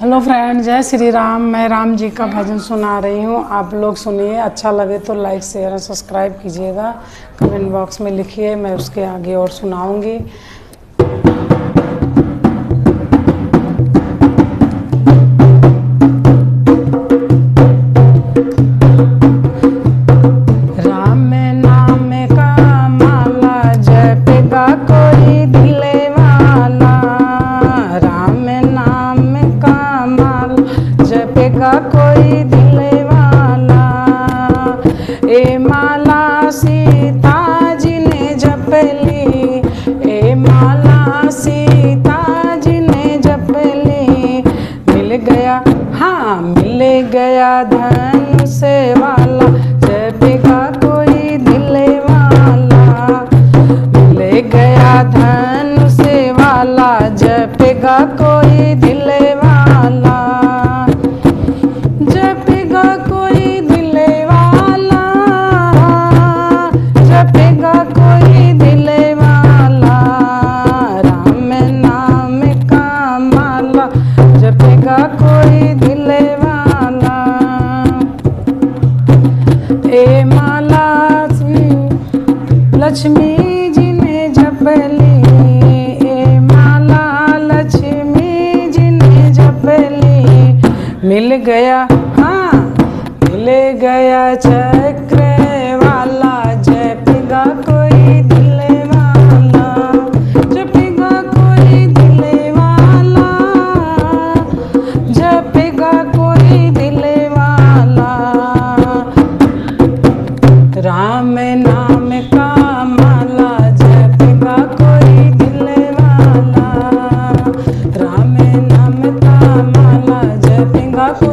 Hello friend, जय श्री राम। मैं राम जी का भजन सुना रही हूँ, आप लोग सुनिए। अच्छा लगे तो लाइक शेयर और सब्सक्राइब कीजिएगा। कमेंट बॉक्स में लिखिए, मैं उसके आगे और सुनाऊंगी। राम नाम का माला जपेगा कोई दिले वाला। राम नाम का माला जपेगा कोई दिले वाला। ए माला सीता जी ने जप ली, ए माला सीता जी ने जप ली। मिल गया, हाँ मिल गया धन से वाला, जपेगा कोई दिले वाला। मिल गया धन से वाला, जपेगा कोई दिले वाला। जपेगा कोई दिले वाला, जपेगा कोई दिले वाला। राम नाम का माला जपेगा कोई दिले वाला। ए माला लक्ष्मी जी ने जप ली, ए माला लक्ष्मी जी ने जप ली। मिल गया, हाँ मिल गया चक्र वाला, जपेगा कोई दिले वाला। जपेगा कोई दिले वाला, जपेगा कोई दिले वाला। राम नाम का माला जपेगा कोई दिले वाला। राम नाम का माला जपेगा कोई